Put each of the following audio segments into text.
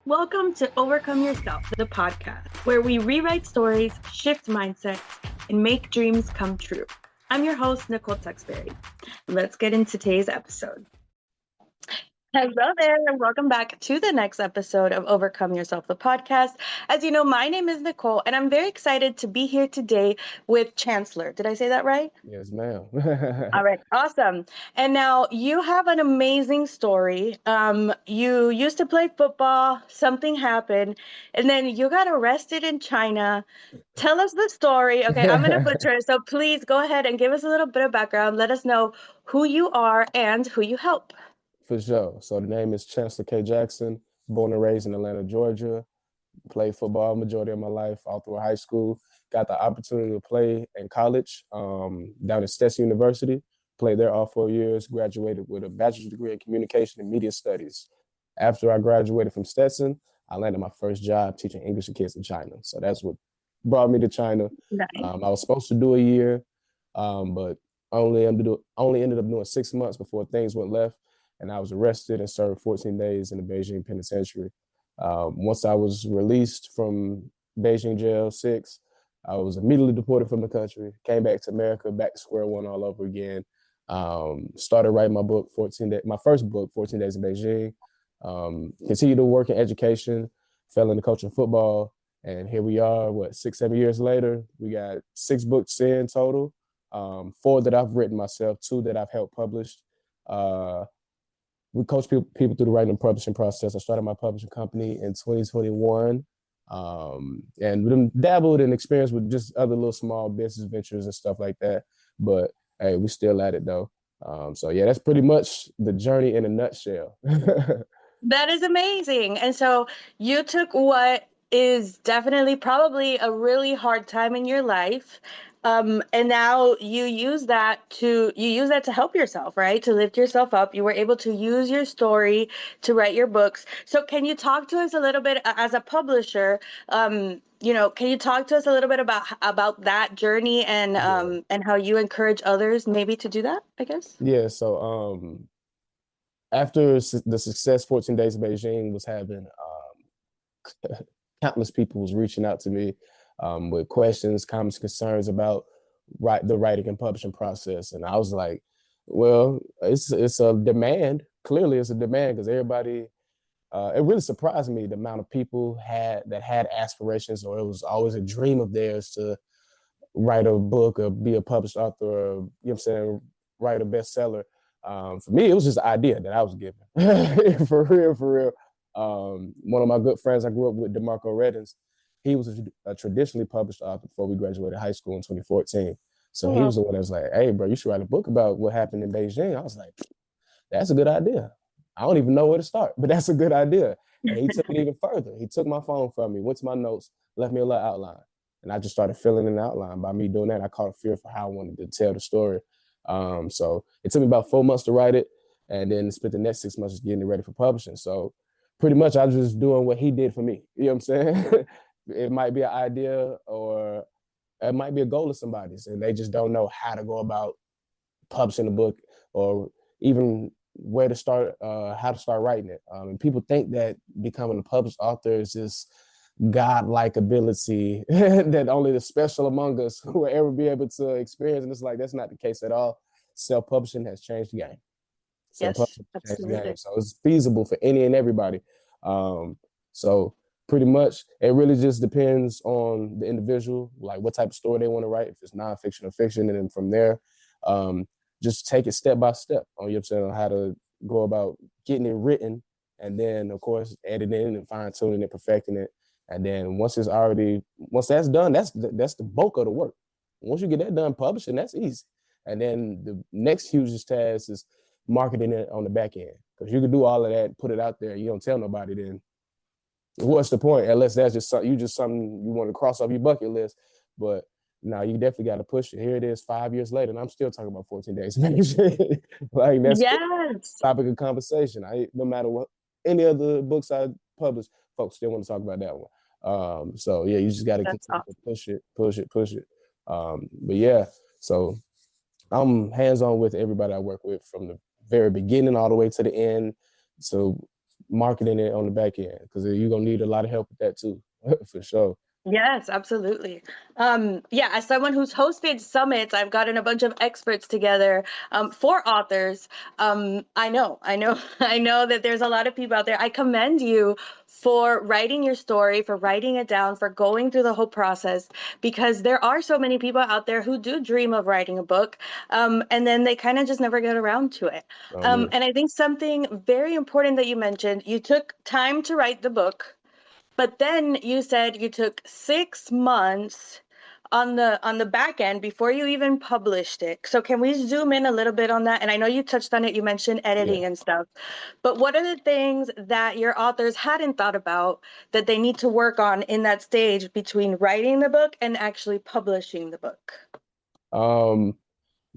Welcome to Overcome Yourself, the podcast, where we rewrite stories, shift mindsets, and make dreams come true. I'm your host, Nicole Tuxbury. Let's get into today's episode. Hello there, and welcome back to the next episode of Overcome Yourself, the podcast. As you know, my name is Nicole, and I'm very excited to be here today with Chancellor. Did I say that right? Yes, ma'am. All right, awesome. And now you have an amazing story. You used to play football, something happened, and then you got arrested in China. Tell us the story. Okay, I'm going to butcher it, so please go ahead and give us a little bit of background. Let us know who you are and who you help. For sure. So the name is Chancellor K. Jackson, born and raised in Atlanta, Georgia. Played football majority of my life all through high school. Got the opportunity to play in college down at Stetson University. Played there all 4 years, graduated with a bachelor's degree in communication and media studies. After I graduated from Stetson, I landed my first job teaching English to kids in China. So that's what brought me to China. Nice. I was supposed to do a year, but only ended up doing 6 months before things went left. And I was arrested and served 14 days in the Beijing penitentiary. Once I was released from Beijing jail 6, I was immediately deported from the country, came back to America, back to square one all over again. Started writing my book, my first book, 14 Days in Beijing. Continued to work in education, fell into coaching football. And here we are, 6-7 years later, we got 6 books in total, 4 that I've written myself, 2 that I've helped publish. We coach people through the writing and publishing process. I started my publishing company in 2021 and dabbled and experienced with just other little small business ventures and stuff like that. But hey, we still at it though. So yeah, that's pretty much the journey in a nutshell. That is amazing. And so you took what is definitely probably a really hard time in your life. And now you use that to help yourself, right? To lift yourself up. You were able to use your story to write your books. So can you talk to us a little bit as a publisher? Can you talk to us a little bit about that journey and how you encourage others maybe to do that, I guess? Yeah. So after the success 14 Days in Beijing was having, countless people was reaching out to me with questions, comments, concerns about the writing and publishing process. And I was like, well, it's a demand. Clearly it's a demand because everybody, it really surprised me the amount of people that had aspirations, or it was always a dream of theirs to write a book or be a published author, or, you know what I'm saying, write a bestseller. For me, it was just an idea that I was given. For real. One of my good friends I grew up with, DeMarco Reddins, he was a traditionally published author before we graduated high school in 2014. So he was the one that was like, hey, bro, you should write a book about what happened in Beijing. I was like, that's a good idea. I don't even know where to start, but that's a good idea. And he took it even further. He took my phone from me, went to my notes, left me a little outline. And I just started filling in the outline. By me doing that, I caught a fear for how I wanted to tell the story. So it took me about 4 months to write it, and then spent the next 6 months just getting it ready for publishing. So pretty much I was just doing what he did for me. You know what I'm saying? It might be an idea or it might be a goal of somebody's, and they just don't know how to go about publishing a book or even where to start, how to start writing it. And people think that becoming a published author is just godlike ability that only the special among us will ever be able to experience. And it's like, that's not the case at all. Self-publishing has changed the game. Yes, absolutely. So it's feasible for any and everybody. So pretty much it really just depends on the individual, like what type of story they want to write, if it's nonfiction or fiction. And then from there, just take it step by step on on how to go about getting it written. And then of course, editing and fine tuning it, perfecting it. And then once that's done, that's the bulk of the work. Once you get that done, publishing, that's easy. And then the next hugest task is marketing it on the back end. Because you can do all of that, put it out there, you don't tell nobody, then what's the point? Unless that's just something you want to cross off your bucket list. But no, you definitely got to push it. Here it is 5 years later, and I'm still talking about 14 Days. Like that's Yes. topic of conversation. No matter what any other books I publish, folks still want to talk about that one. So yeah, you just got to continue to push it. But yeah, so I'm hands-on with everybody I work with from the very beginning all the way to the end. So marketing it on the back end, because you're gonna need a lot of help with that too, for sure. Yes, absolutely. Yeah, as someone who's hosted summits, I've gotten a bunch of experts together for authors. I know that there's a lot of people out there. I commend you for writing your story, for writing it down, for going through the whole process, because there are so many people out there who do dream of writing a book, and then they kind of just never get around to it. Um, yeah. And I think something very important that you mentioned, you took time to write the book. But then you said you took 6 months on the back end before you even published it. So can we zoom in a little bit on that? And I know you touched on it, you mentioned Yeah. editing and stuff. But what are the things that your authors hadn't thought about that they need to work on in that stage between writing the book and actually publishing the book? Um,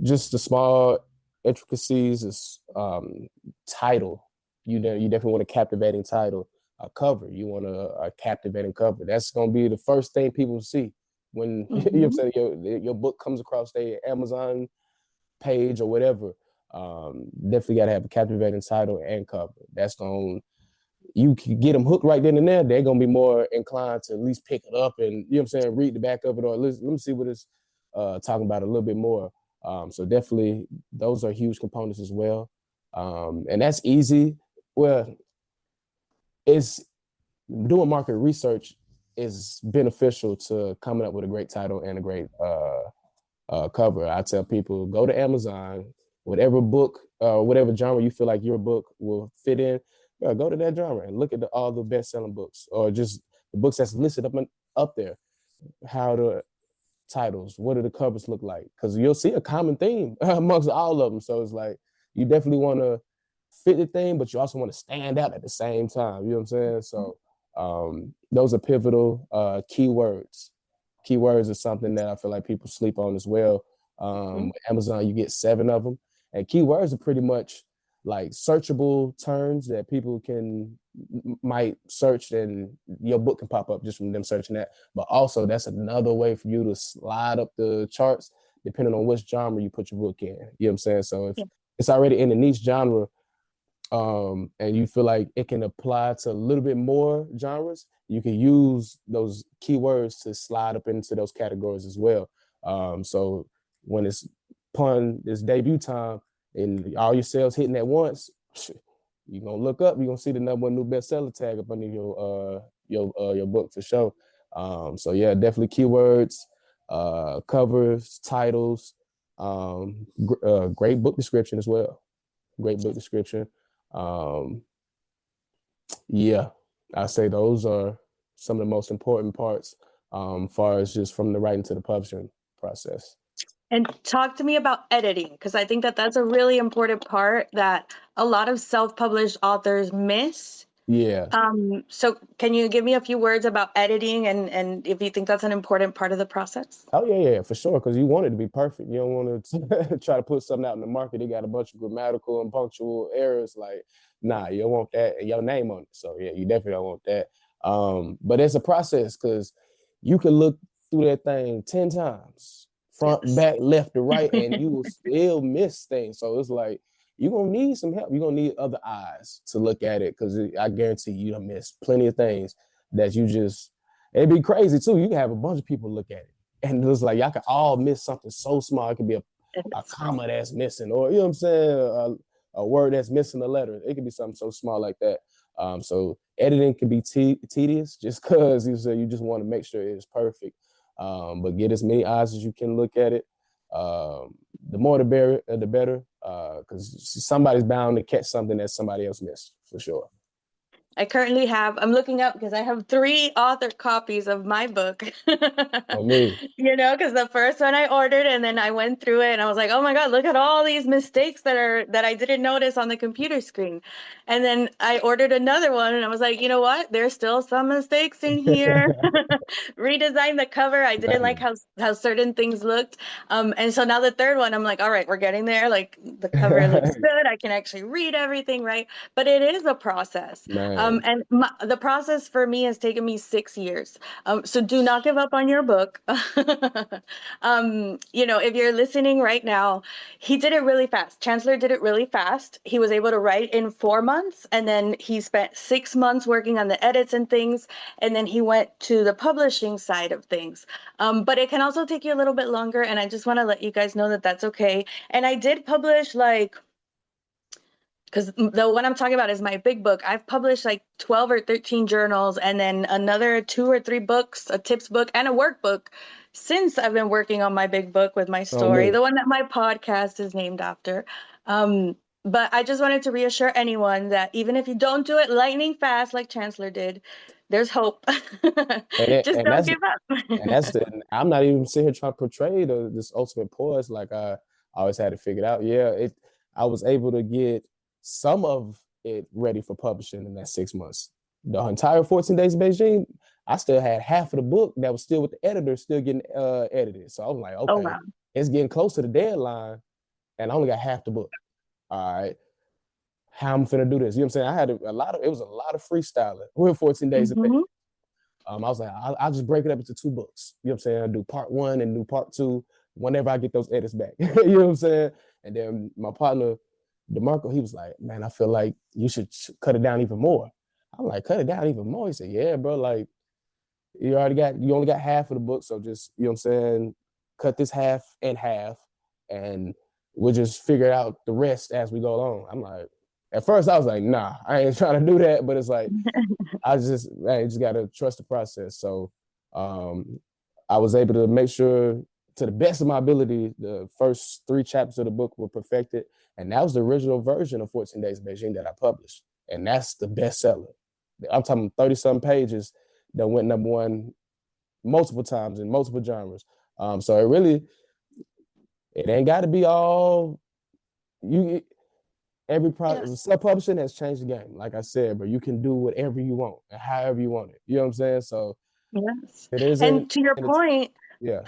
just the small intricacies is title. You definitely want a captivating title. A cover. You want a captivating cover. That's gonna be the first thing people see when you know what I'm Mhm. saying your book comes across their Amazon page or whatever. Definitely got to have a captivating title and cover. That's gonna you can get them hooked right then and there. They're gonna be more inclined to at least pick it up and you know what I'm saying, read the back of it, or let me see what it's talking about a little bit more. So definitely those are huge components as well. And that's easy. Well, it's doing market research is beneficial to coming up with a great title and a great cover. I tell people go to Amazon, whatever book, whatever genre you feel like your book will fit in. Go to that genre and look at all the best-selling books, or just the books that's listed up there. How the titles, what do the covers look like? Because you'll see a common theme amongst all of them. So it's like you definitely want to fit the theme, but you also want to stand out at the same time. You know what I'm saying? So those are pivotal keywords. Keywords is something that I feel like people sleep on as well. With Amazon, you get 7 of them, and keywords are pretty much like searchable terms that people can might search, and your book can pop up just from them searching that. But also, that's another way for you to slide up the charts depending on which genre you put your book in. You know what I'm saying? So if Yeah. it's already in a niche genre, and you feel like it can apply to a little bit more genres, you can use those keywords to slide up into those categories as well. So when it's this debut time and all your sales hitting at once, you're gonna look up, you're gonna see the #1 new bestseller tag up under your book for sure. So yeah, definitely keywords, covers, titles, great book description as well. Great book description. Um, yeah, I say those are some of the most important parts, far as just from the writing to the publishing process. And talk to me about editing, because I think that that's a really important part that a lot of self-published authors miss. Yeah. So can you give me a few words about editing and if you think that's an important part of the process? Oh yeah, for sure. Because you want it to be perfect. You don't want to try to put something out in the market. They got a bunch of grammatical and punctual errors. Like, nah, you don't want that and your name on it. So yeah, you definitely don't want that. But it's a process because you can look through that thing 10 times, front, Yes. back, left to right, and you will still miss things. So it's like you're gonna need some help. You're gonna need other eyes to look at it because I guarantee you'll miss plenty of things that you just. It'd be crazy too. You can have a bunch of people look at it, and it's like y'all could all miss something so small. It could be a Yes. comma that's missing, or you know what I'm saying, a word that's missing a letter. It could be something so small like that. So editing can be tedious just because you just want to make sure it is perfect. But get as many eyes as you can look at it. The more the better, because somebody's bound to catch something that somebody else missed for sure. I'm looking up because I have 3 author copies of my book. On me. Because the first one I ordered and then I went through it and I was like, oh my God, look at all these mistakes that I didn't notice on the computer screen. And then I ordered another one and I was like, you know what? There's still some mistakes in here. Redesigned the cover. I didn't like how certain things looked. And so now the third one, I'm like, all right, we're getting there. Like the cover looks good. I can actually read everything, right? But it is a process. Man, Man. And the process for me has taken me 6 years. So do not give up on your book. If you're listening right now, he did it really fast. Chancellor did it really fast. He was able to write in 4 months, and then he spent 6 months working on the edits and things, and then he went to the publishing side of things. But it can also take you a little bit longer, and I just want to let you guys know that that's okay. And I did publish because the one I'm talking about is my big book. I've published like 12 or 13 journals and then another 2 or 3 books, a tips book and a workbook since I've been working on my big book with my Oh story, man. the one that my podcast is named after. But I just wanted to reassure anyone that even if you don't do it lightning fast like Chancellor did, there's hope. And it, Just and don't that's give and up. that's the I'm not even sitting here trying to portray this ultimate poise like I always had it figured out. Yeah, I was able to get some of it ready for publishing in that 6 months. The entire 14 days of Beijing, I still had half of the book that was still with the editor, still getting edited. So I was like, Oh, okay, wow. it's getting close to the deadline, and I only got half the book. All right, how I'm finna do this? You know what I'm saying? I had it was a lot of freestyling with 14 days of Beijing. Hmm. I was like, I'll just break it up into 2 books. You know what I'm saying? I'll do part 1 and do part 2 whenever I get those edits back. You know what I'm saying? And then my partner, DeMarco, he was like, man, I feel like you should cut it down even more. I'm like, cut it down even more. He said, yeah, bro, like you only got half of the book. So just, you know what I'm saying? Cut this half in half and we'll just figure out the rest as we go along. I'm like, at first I was like, nah, I ain't trying to do that. But it's like, I just gotta trust the process. So I was able to make sure to the best of my ability, the first 3 chapters of the book were perfected. And that was the original version of 14 Days in Beijing that I published. And that's the bestseller. I'm talking 30 some pages that went #1 multiple times in multiple genres. So it ain't got to be all you. Every product, Yes. self-publishing has changed the game. Like I said, but you can do whatever you want and however you want it. You know what I'm saying? So Yes. it isn't, And to your and it's point, yeah.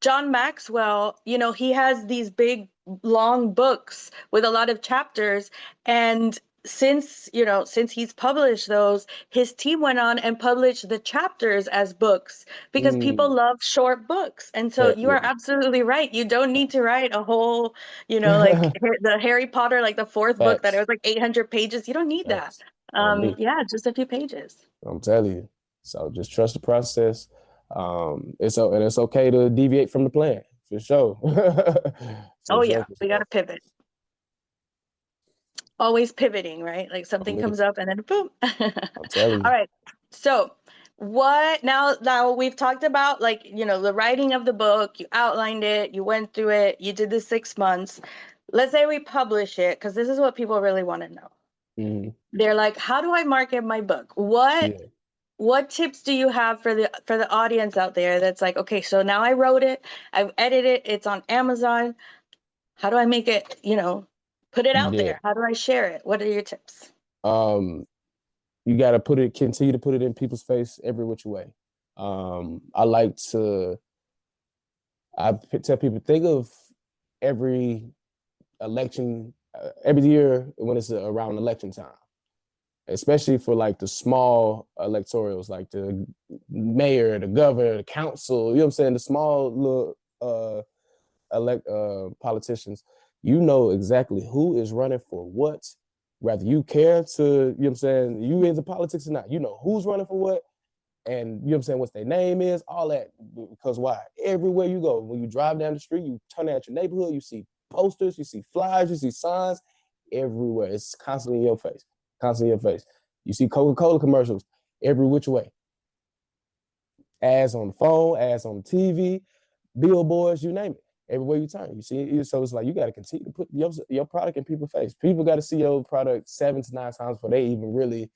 John Maxwell, he has these big, long books with a lot of chapters. And since he's published those, his team went on and published the chapters as books because people Mm, love short books. And so you yeah, are absolutely right. You don't need facts. to write a whole, like the Harry Potter, like the fourth book that it Facts, was like 800 pages. You don't need that. facts on me. Yeah, just a few pages. I'm telling you. So just trust the process. And it's okay to deviate from the plan for sure. For Oh sure, yeah, for we got sure. to pivot. Always pivoting, right? Like On something me. comes up and then boom. I'm telling All you. right. So, what now we've talked about like, the writing of the book, you outlined it, you went through it, you did the 6 months. Let's say we publish it because this is what people really want to know. Mhm. They're like, "How do I market my book?" What Yeah. what tips do you have for the audience out there that's like, "Okay, so now I wrote it, I've edited it, it's on Amazon. How do I make it, put it out Yeah. there? How do I share it? What are your tips?" Um, you got to continue to put it in people's face every which way. I like to, tell people, think of every election, every year when it's around election time, especially for like the small electorals, like the mayor, the governor, the council, you know what I'm saying? The small little politicians, you know exactly who is running for what, whether you care to, you know what I'm saying, you into politics or not, you know who's running for what, and you know what I'm saying, what their name is, all that. Because why? Everywhere you go, when you drive down the street, you turn out your neighborhood, you see posters, you see flyers, you see signs everywhere. It's constantly in your face, constantly in your face. You see Coca-Cola commercials every which way. Ads on the phone, ads on the TV, billboards, you name it. Everywhere you turn, you see it. So it's like you got to continue to put your product in people's face. People got to see your product 7 to 9 times before they even really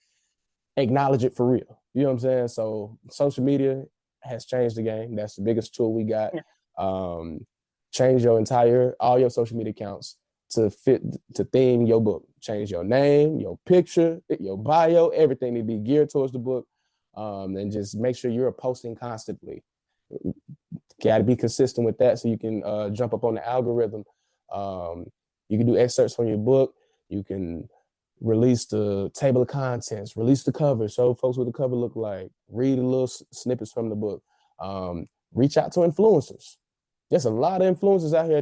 acknowledge it for real. You know what I'm saying? So social media has changed the game. That's the biggest tool we got. Yeah. Um, Change all your social media accounts to fit to theme your book. Change your name, your picture, your bio, everything to be geared towards the book. And just make sure you're posting constantly. Got to be consistent with that so you can jump up on the algorithm. You can do excerpts from your book. You can release the table of contents, release the cover, show folks what the cover look like, read a little snippets from the book, reach out to influencers. There's a lot of influencers out here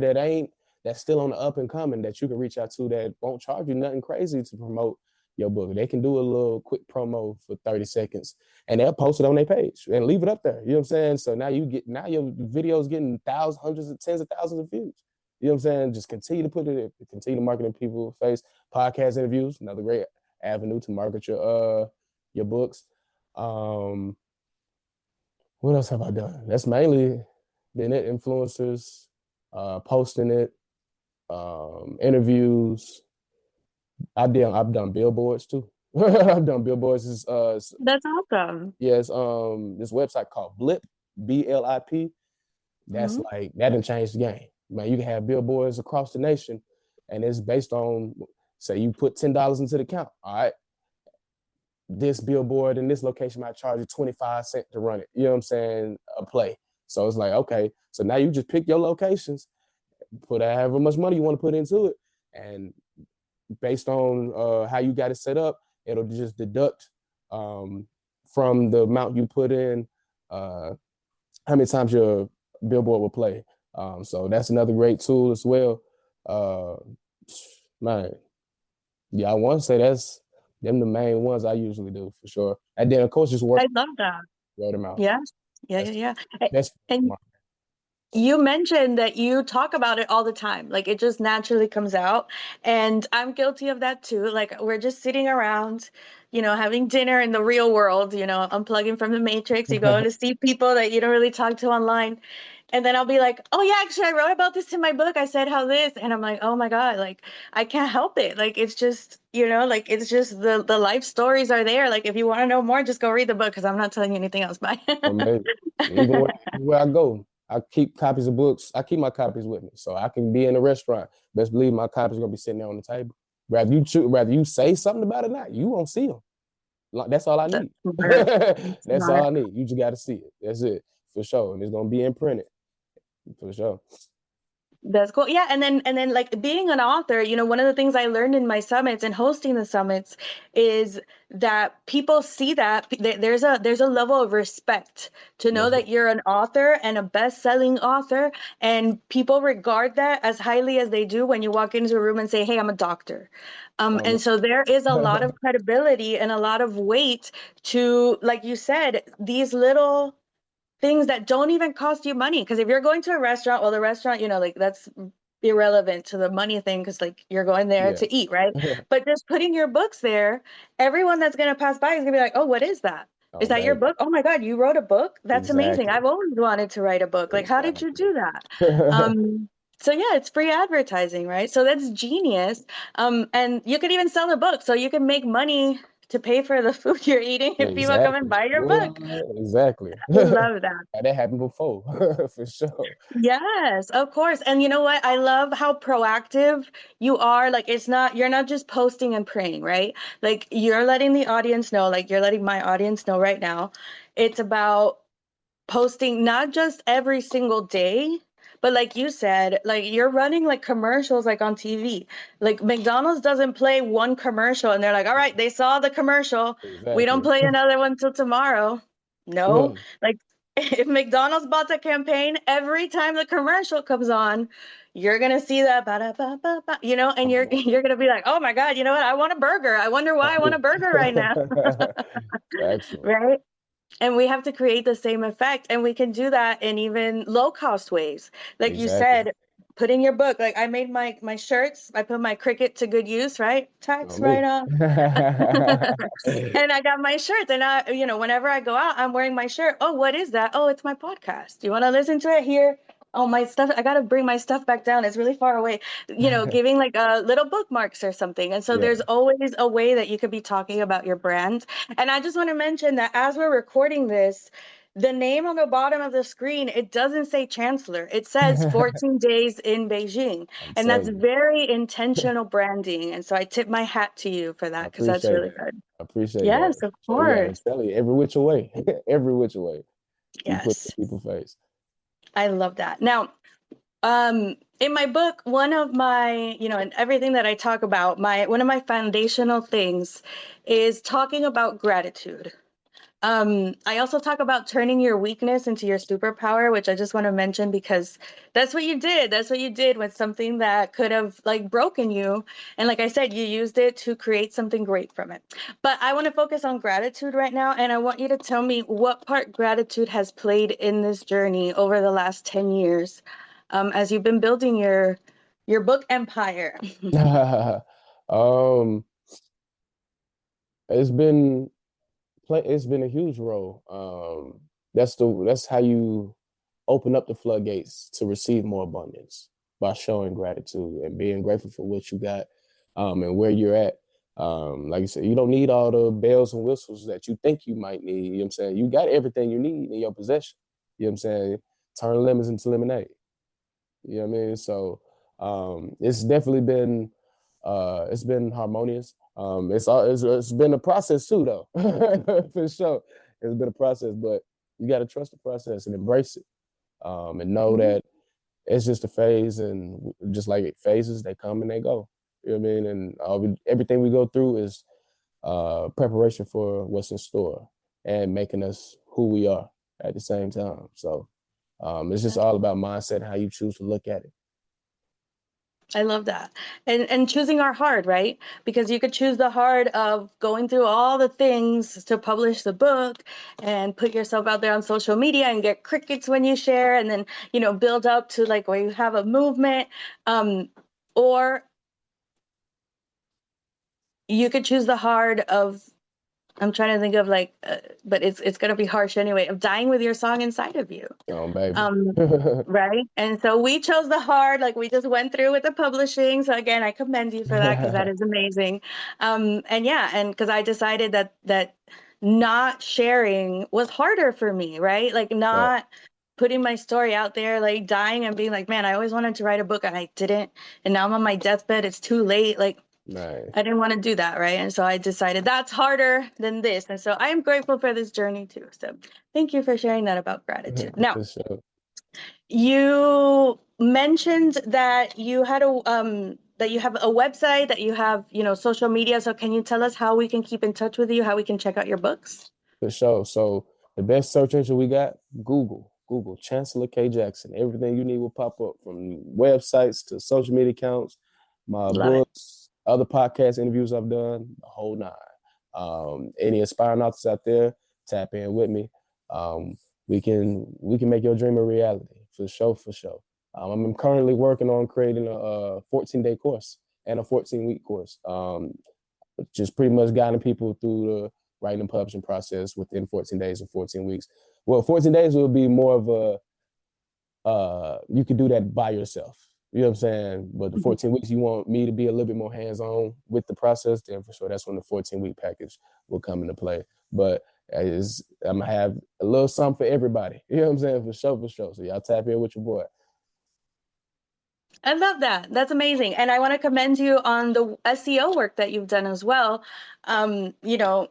that's still on the up and coming that you can reach out to that won't charge you nothing crazy to promote your book. They can do a little quick promo for 30 seconds and they'll post it on their page and leave it up there. You know what I'm saying? So now your video's getting thousands, hundreds of tens of thousands of views. You know what I'm saying? Just continue to put it, continue to market in people's face. Podcast interviews, another great avenue to market your books. What else have I done? That's mainly been it. Influencers, posting it, interviews. I've done billboards too. I've done billboards. That's awesome. Yes, this website called Blip, BLIP. That's like that didn't change the game. Man, you can have billboards across the nation, and it's based on, say you put $10 into the account. All right, this billboard in this location might charge you 25 cents to run it. You know what I'm saying? A play. So it's like, okay, so now you just pick your locations, put however much money you want to put into it, and based on how you got it set up, it'll just deduct from the amount you put in how many times your billboard will play. So that's another great tool as well. Man, yeah, I want to say that's them the main ones I usually do for sure. And then of course just I love that. word of mouth. Yeah. That's And you mentioned that you talk about it all the time. Like it just naturally comes out. And I'm guilty of that too. Like we're just sitting around, having dinner in the real world, unplugging from the matrix. You go to see people that you don't really talk to online. And then I'll be like, oh yeah, actually I wrote about this in my book. I said how this, and I'm like, oh my God, like I can't help it. Like it's just, like it's just the life stories are there. Like if you want to know more, just go read the book because I'm not telling you anything else. Bye. Amazing. Even where I go, I keep copies of books. I keep my copies with me, so I can be in a restaurant. Best believe my copies are gonna be sitting there on the table. Whether you say something about it or not, you won't see them. That's all I need. That's all I need. You just got to see it. That's it for sure, and it's gonna be imprinted for sure. That's cool. Yeah. And then like being an author, one of the things I learned in my summits and hosting the summits is that people see that there's a level of respect to know that you're an author and a best-selling author, and people regard that as highly as they do when you walk into a room and say, hey, I'm a doctor. And so there is a lot of credibility and a lot of weight to, like you said, these little things that don't even cost you money. Because if you're going to a restaurant, well, the restaurant, like that's irrelevant to the money thing because like you're going there to eat, right? But just putting your books there, everyone that's going to pass by is going to be like, oh, what is that? Is that your book? Oh my God, you wrote a book? That's amazing. I've always wanted to write a book. Like, how did you do that? So yeah, it's free advertising, right? So that's genius. And you could even sell a book. So you can make money to pay for the food you're eating if people come and buy your book. Exactly. I love that. That happened before, for sure. Yes, of course. And you know what? I love how proactive you are. Like you're not just posting and praying, right? Like you're letting the audience know, like you're letting my audience know right now. It's about posting not just every single day, but like you said, like you're running like commercials like on TV. Like McDonald's doesn't play one commercial and they're like, all right, they saw the commercial. We don't play another one till tomorrow. No, like if McDonald's bought the campaign, every time the commercial comes on, you're gonna see that, and you're gonna be like, oh my God, you know what? I want a burger. I wonder why I want a burger right now. Right? And we have to create the same effect, and we can do that in even low cost ways. Like you said, putting your book, like I made my shirts, I put my Cricut to good use, right? Tax right off. And I got my shirts, and whenever I go out, I'm wearing my shirt. Oh, what is that? Oh, it's my podcast. You want to listen to it? Here. Oh, my stuff. I got to bring my stuff back down. It's really far away, giving like little bookmarks or something. And so there's always a way that you could be talking about your brand. And I just want to mention that as we're recording this, the name on the bottom of the screen, it doesn't say Chancellor. It says 14 days in Beijing. And that's very intentional branding. And so I tip my hat to you for that because that's really good. I appreciate that. Yes, of course. Yeah, I'm telling you, every which way. Every which way. Yes. You put in people's face. I love that. Now, In my book, one of my, and everything that I talk about, one of my foundational things is talking about gratitude. I also talk about turning your weakness into your superpower, which I just want to mention because that's what you did. That's what you did with something that could have like broken you. And like I said, you used it to create something great from it. But I want to focus on gratitude right now. And I want you to tell me what part gratitude has played in this journey over the last 10 years, as you've been building your book empire. um, it's been it's been a huge role. That's how you open up the floodgates to receive more abundance by showing gratitude and being grateful for what you got, and where you're at. Like you said, you don't need all the bells and whistles that you think you might need. You know what I'm saying? You got everything you need in your possession. You know what I'm saying? Turn lemons into lemonade. You know what I mean? So it's definitely been it's been harmonious. It's been a process too, though, for sure. It's been a process, but you got to trust the process and embrace it, and know Mhm. that it's just a phase, and just like it phases, they come and they go. You know what I mean? And everything we go through is preparation for what's in store and making us who we are at the same time. So it's just all about mindset and how you choose to look at it. I love that. And choosing our hard, right? Because you could choose the hard of going through all the things to publish the book and put yourself out there on social media and get crickets when you share and then, build up to like where you have a movement. Or you could choose the hard of, I'm trying to think of like, but it's gonna be harsh anyway, of dying with your song inside of you. Baby. Um, right. And so we chose the hard, like we just went through with the publishing. So again, I commend you for that because that is amazing. And yeah, and because I decided that not sharing was harder for me, right? Like Right. not putting my story out there, like dying and being like, man, I always wanted to write a book and I didn't. And now I'm on my deathbed. It's too late. Like Right. I didn't want to do that, right? And so I decided that's harder than this. And so I am grateful for this journey too. So thank you for sharing that about gratitude. Now, For sure. you mentioned that you have a website, that you have, social media. So can you tell us how we can keep in touch with you, how we can check out your books? For sure. So the best search engine we got, Google. Google Chancellor K Jackson. Everything you need will pop up, from websites to social media accounts, my Love it. books, other podcast interviews I've done, the whole nine. Any aspiring authors out there, tap in with me. Um, we can make your dream a reality, for sure, for sure. I'm currently working on creating a 14-day course and a 14-week course. Just pretty much guiding people through the writing and publishing process within 14 days and 14 weeks. Well, 14 days will be more of a, you could do that by yourself. You know what I'm saying? But the Mhm. 14 weeks, you want me to be a little bit more hands-on with the process, then for sure that's when the 14-week package will come into play. But I'm gonna have a little something for everybody. You know what I'm saying? For sure, for sure. So y'all tap in with your boy. I love that. That's amazing. And I want to commend you on the SEO work that you've done as well. Um, you know,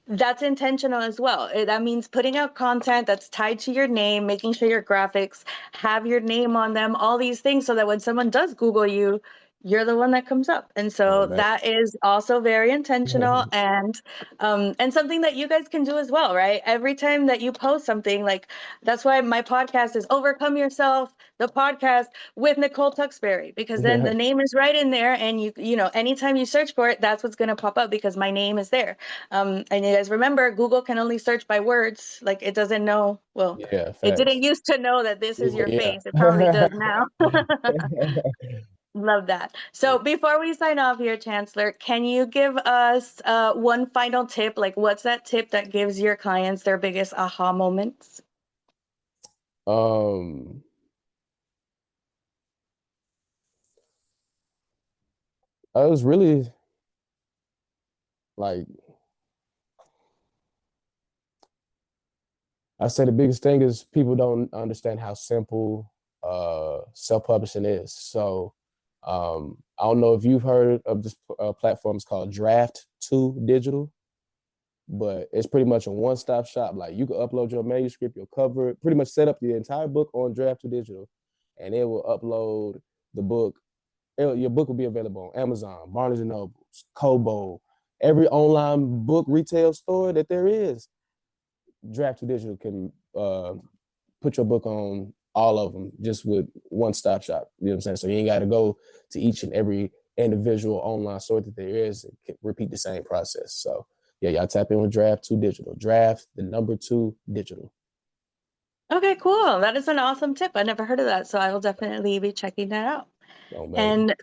that's intentional as well. That means putting out content that's tied to your name, making sure your graphics have your name on them, all these things, so that when someone does Google you, you're the one that comes up. And so Man. that is also very intentional and something that you guys can do as well, right? Every time that you post something, like that's why my podcast is Overcome Yourself, the podcast with Nicole Tuxbury, because then the name is right in there, and anytime you search for it, that's what's going to pop up because my name is there. And you guys remember, Google can only search by words. Like it doesn't know. Well, Yeah, it didn't facts. used to know that this is your Yeah. face. It probably does now. Love that. So before we sign off here, Chancellor, can you give us one final tip? Like, what's that tip that gives your clients their biggest aha moments? um, I was really like, I say the biggest thing is people don't understand how simple self-publishing is. So I don't know if you've heard of this platform. It's called Draft 2 Digital, but it's pretty much a one-stop shop. Like you can upload your manuscript, your cover, pretty much set up the entire book on Draft 2 Digital, and it will upload the book, your book will be available on Amazon, Barnes and Noble, Kobo, every online book retail store that there is. Draft 2 Digital can put your book on all of them just with one-stop shop. You know what I'm saying? So you ain't got to go to each and every individual online store that there is and repeat the same process. So yeah, y'all tap in with Draft 2 Digital. Draft, the number 2 digital. Okay, cool. That is an awesome tip. I never heard of that, so I will definitely be checking that out. Oh, And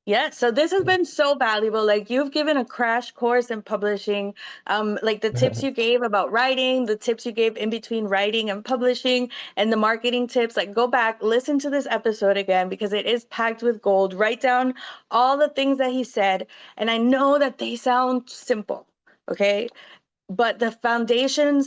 yeah, so this has been so valuable. Like, you've given a crash course in publishing, like the tips you gave about writing, the tips you gave in between writing and publishing, and the marketing tips. Like, go back, listen to this episode again, because it is packed with gold. Write down all the things that he said. And I know that they sound simple, okay? But the foundational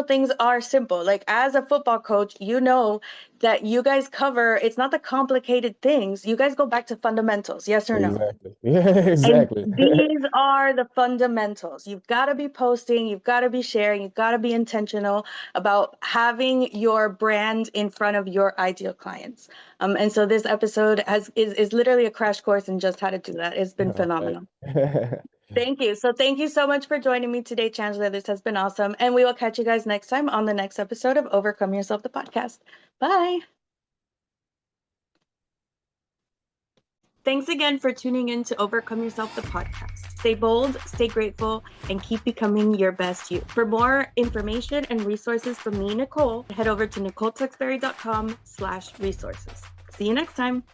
things are simple. Like, as a football coach, you know that you guys cover, it's not the complicated things. You guys go back to fundamentals, yes or no? Exactly. Yeah, And exactly. these are the fundamentals. You've got to be posting, you've got to be sharing, you've got to be intentional about having your brand in front of your ideal clients. And so this episode is literally a crash course in just how to do that. It's been phenomenal. Thank you. So thank you so much for joining me today, Chancellor. This has been awesome. And we will catch you guys next time on the next episode of Overcome Yourself, the podcast. Bye. Thanks again for tuning in to Overcome Yourself, the podcast. Stay bold, stay grateful, and keep becoming your best you. For more information and resources from me, Nicole, head over to nicoletexberry.com/resources. See you next time.